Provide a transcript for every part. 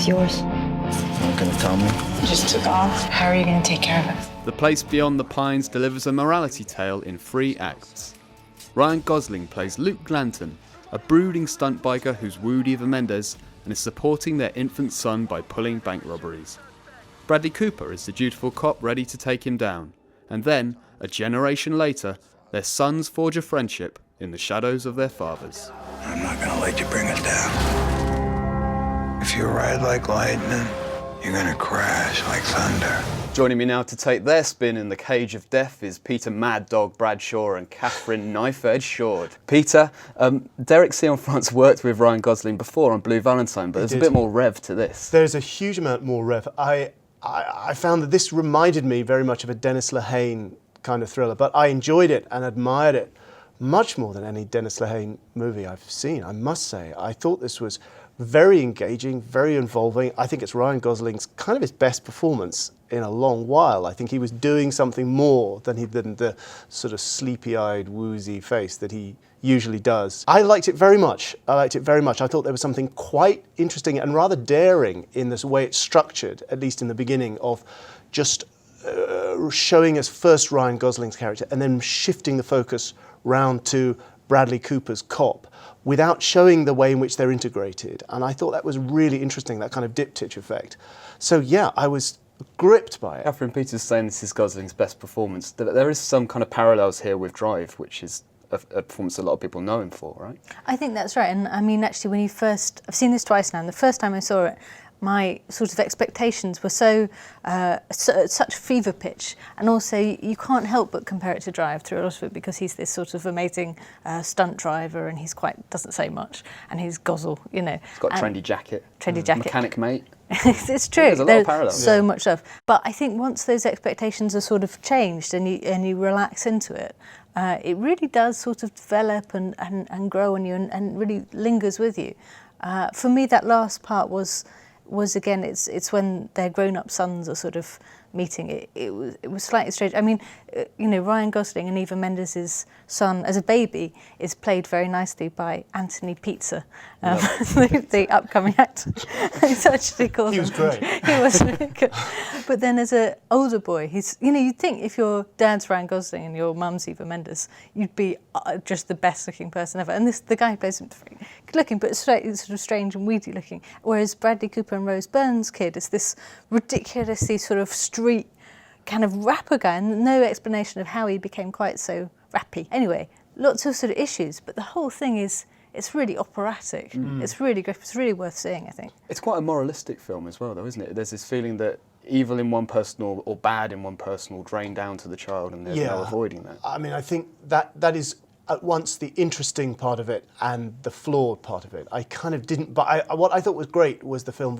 is yours. Not gonna tell me? You just took off. How are you going to take care of it? The Place Beyond the Pines delivers a morality tale in 3 acts. Ryan Gosling plays Luke Glanton, a brooding stunt biker who's wooed Eva Mendes and is supporting their infant son by pulling bank robberies. Bradley Cooper is the dutiful cop ready to take him down. And then, a generation later, their sons forge a friendship in the shadows of their fathers. I'm not gonna let you bring us down. If you ride like lightning, you're gonna crash like thunder. Joining me now to take their spin in the cage of death is Peter Mad Dog Bradshaw and Catherine Knife Edge Short. Peter, Derek Cianfrance worked with Ryan Gosling before on Blue Valentine, but there's a bit more rev to this. There's a huge amount more rev. I found that this reminded me very much of a Dennis Lehane kind of thriller, but I enjoyed it and admired it much more than any Dennis Lehane movie I've seen, I must say. I thought this was very engaging, very involving. I think it's Ryan Gosling's kind of his best performance in a long while. I think he was doing something more than the sort of sleepy-eyed, woozy face that he usually does. I liked it very much. I thought there was something quite interesting and rather daring in this way it's structured, at least in the beginning, of just showing us first Ryan Gosling's character and then shifting the focus round to Bradley Cooper's cop without showing the way in which they're integrated. And I thought that was really interesting, that kind of diptych effect. So yeah, I was gripped by it. Catherine Peters saying this is Gosling's best performance. There is some kind of parallels here with Drive, which is a performance a lot of people know him for, right? I think that's right. And I mean, actually, when I've seen this twice now, and the first time I saw it, my sort of expectations were such fever pitch, and also you can't help but compare it to Drive through a lot of it because he's this sort of amazing stunt driver, and doesn't say much, and he's Gosling, you know. He's got a trendy jacket. Mechanic mate. It's true. There's a lot of parallels. So much love. But I think once those expectations are sort of changed and you relax into it, it really does sort of develop and grow on you and really lingers with you. For me, that last part was again, it's when their grown-up sons are sort of meeting. It was slightly strange. I mean, Ryan Gosling and Eva Mendes' son as a baby is played very nicely by Anthony Pizza, the upcoming actor. It's actually called. He was great. He was really good. But then as an older boy, you'd think if your dad's Ryan Gosling and your mum's Eva Mendes, you'd be just the best-looking person ever. And the guy who plays him, good-looking, but sort of strange and weedy-looking. Whereas Bradley Cooper and Rose Byrne's kid is this ridiculously sort of street kind of rapper guy, and no explanation of how he became quite so rappy. Anyway, lots of sort of issues, but the whole thing it's really operatic. It's really great. It's really worth seeing, I think. It's quite a moralistic film as well, though, isn't it? There's this feeling that evil in one person or bad in one person will drain down to the child, and there's no avoiding that. I mean, I think that is at once the interesting part of it and the flawed part of it. I kind of didn't, but what I thought was great was the film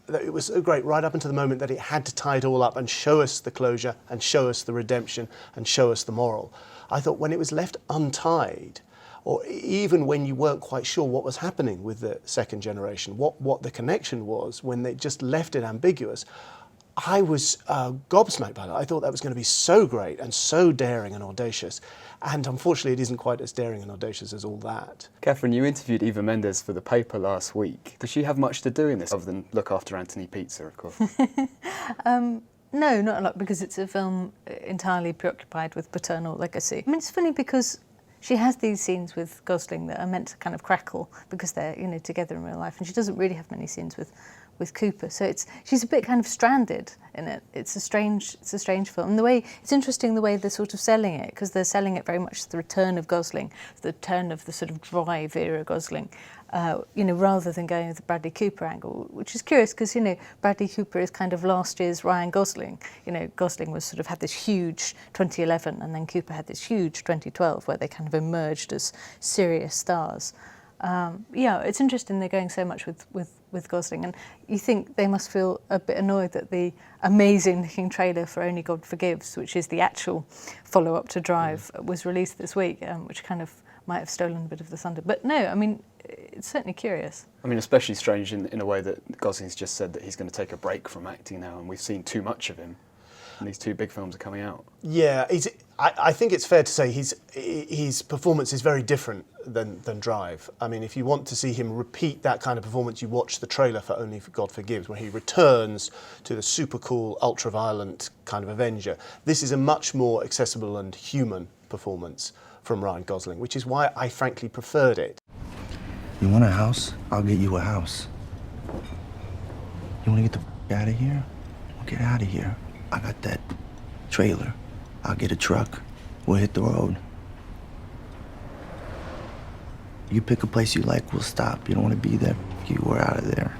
it was so great right up until the moment that it had to tie it all up and show us the closure and show us the redemption and show us the moral. I thought when it was left untied, or even when you weren't quite sure what was happening with the second generation, what the connection was, when they just left it ambiguous, I was gobsmacked by that. I thought that was going to be so great and so daring and audacious. And unfortunately, it isn't quite as daring and audacious as all that. Catherine, you interviewed Eva Mendes for the paper last week. Does she have much to do in this, other than look after Anthony Pizza, of course? No, not a lot, because it's a film entirely preoccupied with paternal legacy. I mean, it's funny because she has these scenes with Gosling that are meant to kind of crackle because they're together in real life, and she doesn't really have many scenes with Cooper, so she's a bit kind of stranded in it. It's a strange film. And it's interesting the way they're sort of selling it, because they're selling it very much the return of Gosling, the return of the sort of Drive era Gosling, rather than going with the Bradley Cooper angle, which is curious because Bradley Cooper is kind of last year's Ryan Gosling. Gosling was sort of had this huge 2011, and then Cooper had this huge 2012, where they kind of emerged as serious stars. It's interesting they're going so much with Gosling, and you think they must feel a bit annoyed that the amazing looking trailer for Only God Forgives, which is the actual follow-up to Drive, was released this week, which kind of might have stolen a bit of the thunder. But no, I mean, it's certainly curious. I mean, especially strange in a way that Gosling's just said that he's going to take a break from acting now, and we've seen too much of him. And these two big films are coming out. Yeah, I think it's fair to say his performance is very different than Drive. I mean, if you want to see him repeat that kind of performance, you watch the trailer for Only God Forgives, where he returns to the super cool, ultra-violent kind of Avenger. This is a much more accessible and human performance from Ryan Gosling, which is why I frankly preferred it. You want a house? I'll get you a house. You want to get the out of here? Well, get out of here. I got that trailer. I'll get a truck. We'll hit the road. You pick a place you like, we'll stop. You don't want to be there? We're out of there.